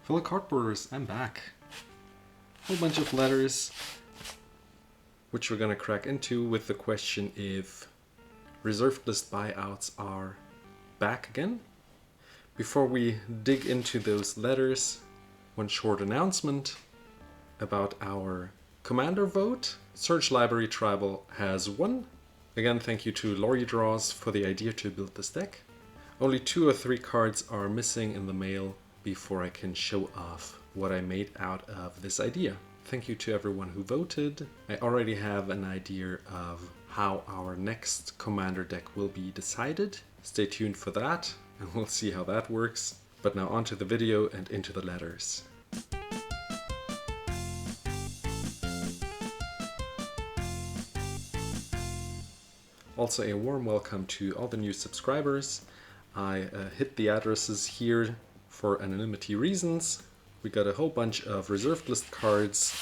Fellow cardboarders, I'm back. A whole bunch of letters, which we're gonna crack into with the question if reserved list buyouts are back again. Before we dig into those letters, one short announcement about our commander vote. Search Library Tribal has won. Again, thank you to Lori Draws for the idea to build this deck. Only 2 or 3 cards are missing in the mail before I can show off what I made out of this idea. Thank you to everyone who voted. I already have an idea of how our next commander deck will be decided. Stay tuned for that and we'll see how that works. But now onto the video and into the letters. Also a warm welcome to all the new subscribers. I hit the addresses here for anonymity reasons. We got a whole bunch of reserved list cards,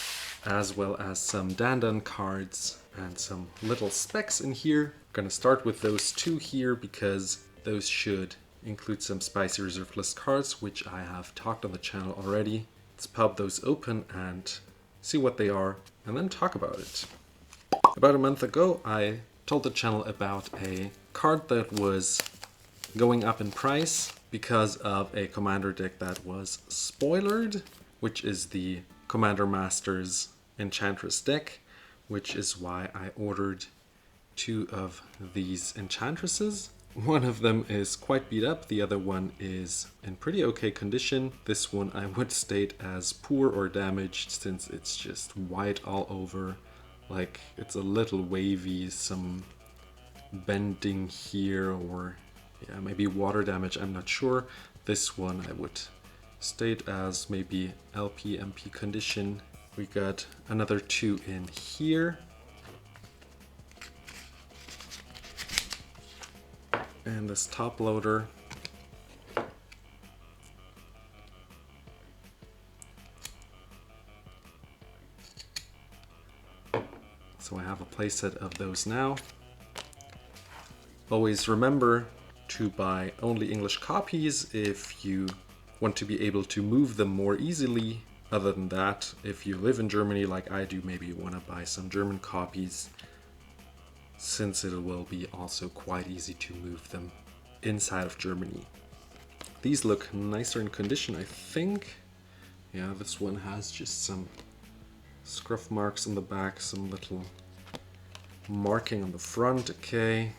as well as some Dandân cards and some little specs in here. I'm gonna start with those 2 here because those should include some spicy reserved list cards, which I have talked on the channel already. Let's pop those open and see what they are and then talk about it. About a month ago, I told the channel about a card that was going up in price because of a commander deck that was spoilered, which is the Commander Masters Enchantress deck, which is why I ordered 2 of these Enchantresses. One of them is quite beat up, the other one is in pretty okay condition. This one I would state as poor or damaged since it's just white all over. Like, it's a little wavy, some bending here, or yeah, maybe water damage, I'm not sure. This one I would state as maybe LP, MP condition. We got another 2 in here. And this top loader. So I have a playset of those now. Always remember to buy only English copies if you want to be able to move them more easily. Other than that, if you live in Germany like I do, maybe you want to buy some German copies, since it will be also quite easy to move them inside of Germany. These look nicer in condition, I think. Yeah, this one has just some scruff marks on the back, some little marking on the front, okay.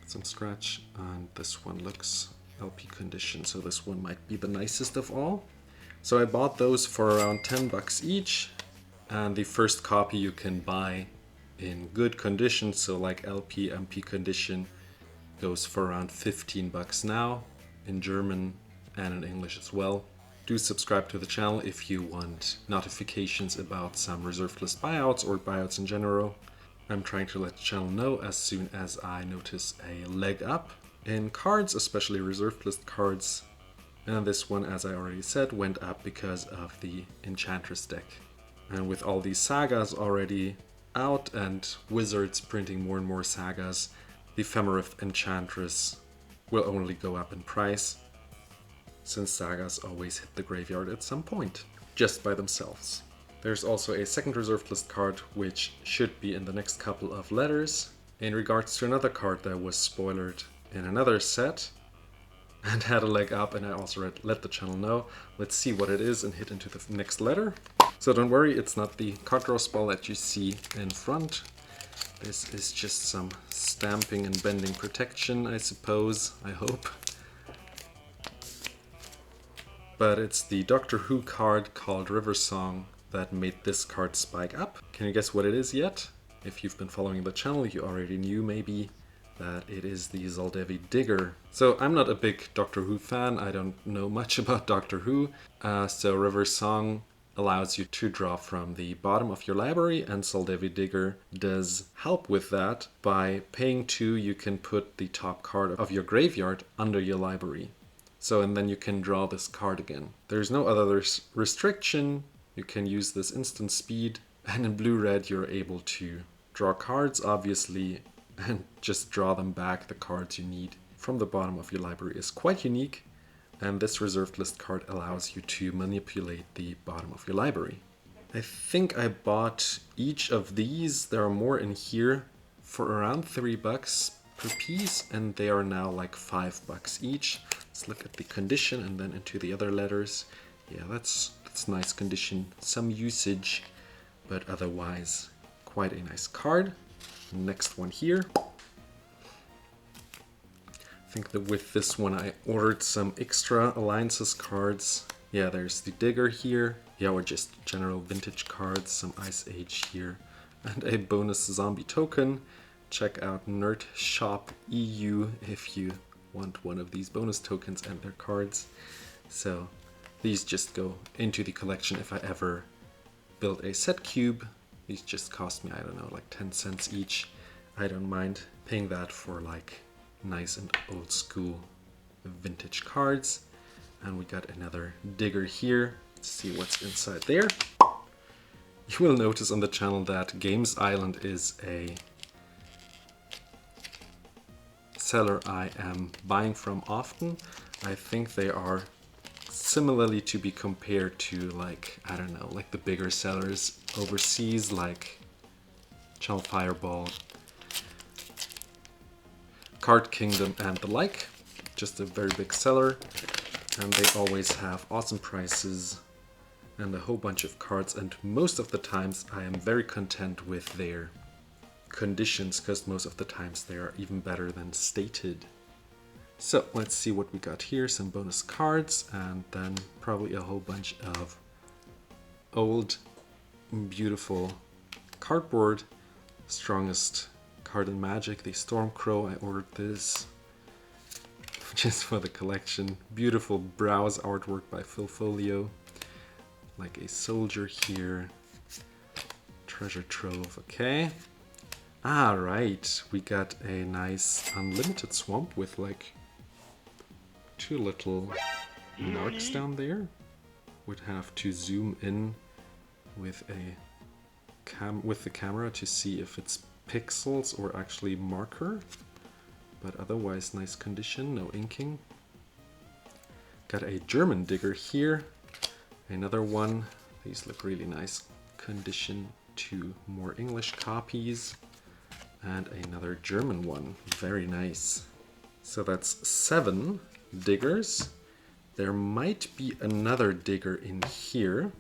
Some scratch, and this one looks LP condition, so this one might be the nicest of all. So I bought those for around 10 bucks each, and the first copy you can buy in good condition, so like LP, MP condition, goes for around 15 bucks now, in German and in English as well. Do subscribe to the channel if you want notifications about some reserved list buyouts or buyouts in general. I'm trying to let the channel know as soon as I notice a leg up in cards, especially reserved list cards. And this one, as I already said, went up because of the Enchantress deck. And with all these sagas already out and Wizards printing more and more sagas, the Ephemerith Enchantress will only go up in price, since sagas always hit the graveyard at some point, just by themselves. There's also a second reserved list card, which should be in the next couple of letters, in regards to another card that was spoilered in another set and had a leg up, and I also let the channel know. Let's see what it is and hit into the next letter. So don't worry, it's not the card draw spell that you see in front. This is just some stamping and bending protection, I suppose, I hope. But it's the Doctor Who card called River Song that made this card spike up. Can you guess what it is yet? If you've been following the channel, you already knew maybe that it is the Zaldevi Digger. So I'm not a big Doctor Who fan, I don't know much about Doctor Who, so River Song allows you to draw from the bottom of your library, and Zaldevi Digger does help with that. By paying 2, you can put the top card of your graveyard under your library. So, and then you can draw this card again. There's no other restriction. You can use this instant speed, and in blue-red you're able to draw cards, obviously, and just draw them back. The cards you need from the bottom of your library is quite unique, And this reserved list card allows you to manipulate the bottom of your library. I think I bought each of these, there are more in here, for around $3 per piece, and they are now like $5 each. Let's look at the condition and then into the other letters. Yeah, that's nice condition, some usage, but otherwise quite a nice card. Next one here. I think that with this one I ordered some extra alliances cards. Yeah, there's the Digger here. Yeah, or just general vintage cards, some Ice Age here, and a bonus zombie token. Check out Nerd Shop EU if you want one of these bonus tokens and their cards. So these just go into the collection if I ever build a set cube. These just cost me, I don't know, like 10 cents each. I don't mind paying that for like nice and old school vintage cards. And we got another Digger here. Let's see what's inside there. You will notice on the channel that Games Island is a seller I am buying from often. I think they are similarly to be compared to, like, I don't know, like the bigger sellers overseas, like Channel Fireball, Card Kingdom and the like. Just a very big seller, and they always have awesome prices and a whole bunch of cards, and most of the times I am very content with their conditions because most of the times they are even better than stated. So let's see what we got here. Some bonus cards and then probably a whole bunch of old beautiful cardboard. Strongest card in Magic, the Stormcrow. I ordered this just for the collection. Beautiful browse artwork by Phil Folio. Like a soldier here. Treasure trove, okay. Ah, right. We got a nice unlimited swamp with like 2 little marks down there. Would have to zoom in with the camera to see if it's pixels or actually marker. But otherwise nice condition, no inking. Got a German Digger here. Another one. These look really nice condition. 2 more English copies. And another German one. Very nice. So that's 7 Diggers. There might be another Digger in here.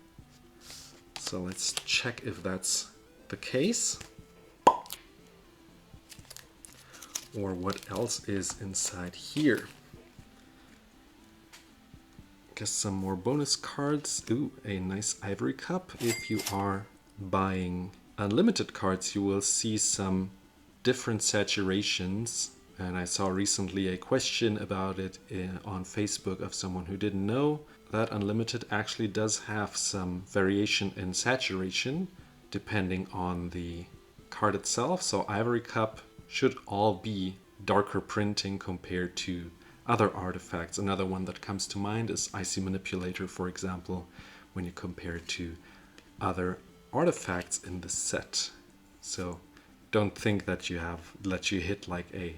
So let's check if that's the case. Or what else is inside here. Guess some more bonus cards. Ooh, a nice ivory cup. If you are buying unlimited cards, you will see some different saturations. And I saw recently a question about it on Facebook of someone who didn't know that unlimited actually does have some variation in saturation depending on the card itself. So ivory cup should all be darker printing compared to other artifacts. Another one that comes to mind is Icy Manipulator, for example, when you compare it to other artifacts in the set. So don't think that you hit like a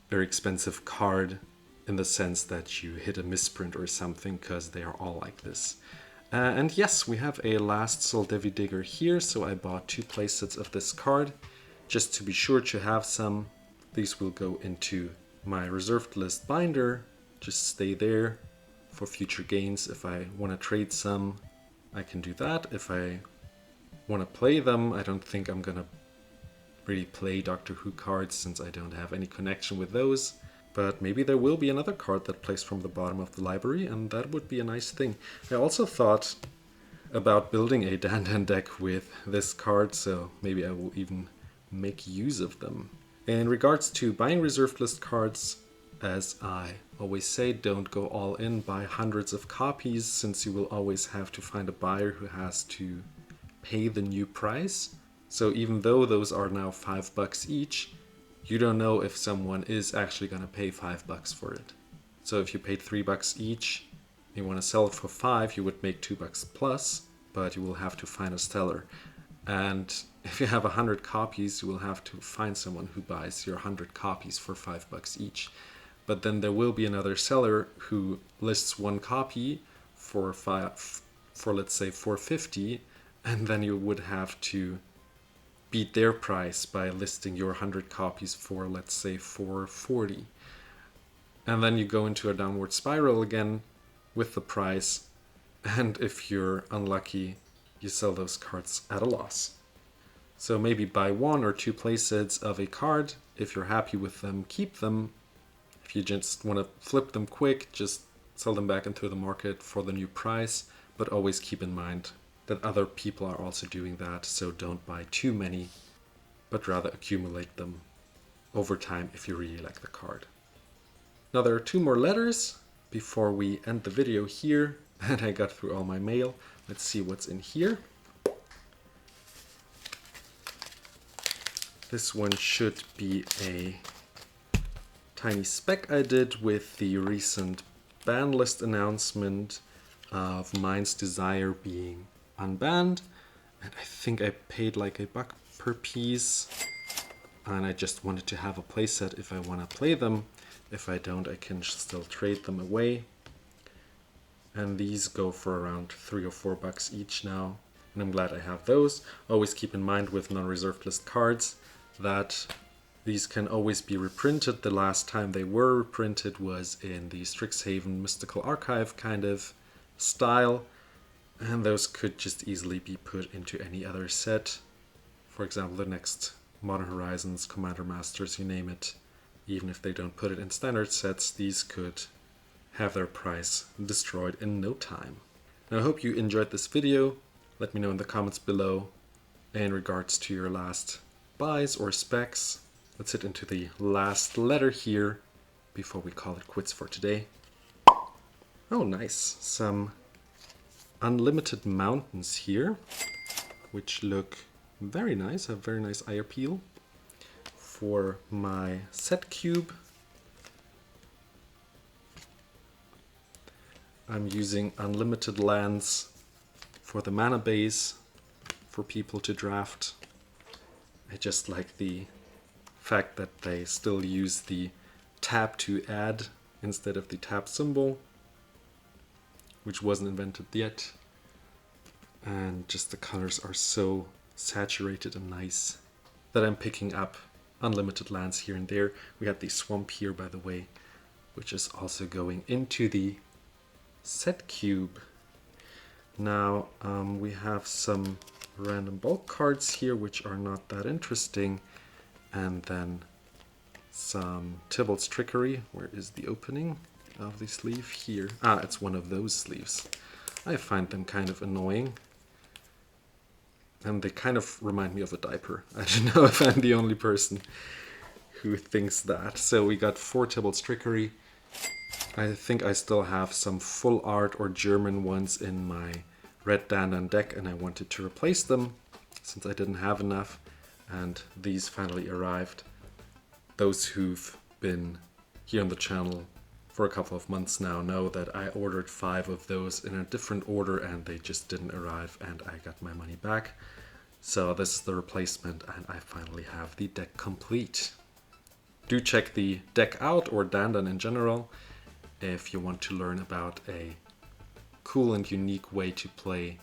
very expensive card in the sense that you hit a misprint or something, because they are all like this. And yes, we have a last Soldevi Digger here, so I bought 2 playsets of this card just to be sure to have some. These will go into my reserved list binder, just stay there for future gains. If I want to trade some, I can do that. If I want to play them, I don't think I'm gonna really play Doctor Who cards since I don't have any connection with those. But maybe there will be another card that plays from the bottom of the library, and that would be a nice thing. I also thought about building a Dandân deck with this card, so maybe I will even make use of them. In regards to buying reserved list cards, as I always say, don't go all in, buy hundreds of copies, since you will always have to find a buyer who has to pay the new price. So even though those are now $5 each, you don't know if someone is actually going to pay $5 for it. So if you paid $3 each, you want to sell it for $5, you would make $2 plus, but you will have to find a seller. And if you have 100 copies, you will have to find someone who buys your 100 copies for $5 each. but then there will be another seller who lists one copy for let's say 450, and then you would have to beat their price by listing your 100 copies for, let's say, 440. And then you go into a downward spiral again with the price, and if you're unlucky, you sell those cards at a loss. So maybe buy 1 or 2 playsets of a card. If you're happy with them, keep them. If you just want to flip them quick, just sell them back into the market for the new price. But always keep in mind that other people are also doing that, so don't buy too many, but rather accumulate them over time if you really like the card. Now there are 2 more letters before we end the video here, and I got through all my mail. Let's see what's in here. This one should be a tiny spec I did with the recent ban list announcement of Mind's Desire being unbanned. And I think I paid like $1 per piece. And I just wanted to have a playset if I want to play them. If I don't, I can still trade them away. And these go for around $3 or $4 each now. And I'm glad I have those. Always keep in mind with non-reserved list cards that these can always be reprinted. The last time they were reprinted was in the Strixhaven Mystical Archive kind of style. And those could just easily be put into any other set. For example, the next Modern Horizons, Commander Masters, you name it. Even if they don't put it in standard sets, these could have their price destroyed in no time. Now I hope you enjoyed this video. Let me know in the comments below in regards to your last buys or specs. Let's hit into the last letter here before we call it quits for today. Oh, nice. Some unlimited mountains here, which look very nice, have very nice eye appeal. For my set cube, I'm using unlimited lands for the mana base for people to draft. I just like the fact that they still use the tap to add instead of the tap symbol, which wasn't invented yet. And just the colors are so saturated and nice that I'm picking up unlimited lands here and there. We have the swamp here, by the way, which is also going into the set cube. Now we have some random bulk cards here which are not that interesting, and then some Tybalt's Trickery. Where is the opening of the sleeve? Here. Ah, it's one of those sleeves. I find them kind of annoying, and they kind of remind me of a diaper. I don't know if I'm the only person who thinks that. So we got 4 Tybalt's Trickery. I think I still have some full art or German ones in my red Dandân deck, and I wanted to replace them since I didn't have enough, and these finally arrived. Those who've been here on the channel for a couple of months now know that I ordered 5 of those in a different order and they just didn't arrive, and I got my money back. So this is the replacement, and I finally have the deck complete. Do check the deck out, or Dandân in general, if you want to learn about a cool and unique way to play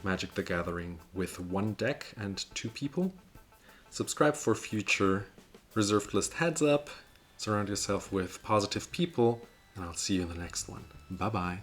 Magic the Gathering with 1 deck and 2 people. Subscribe for future reserved list heads up. Surround yourself with positive people, and I'll see you in the next one. Bye bye.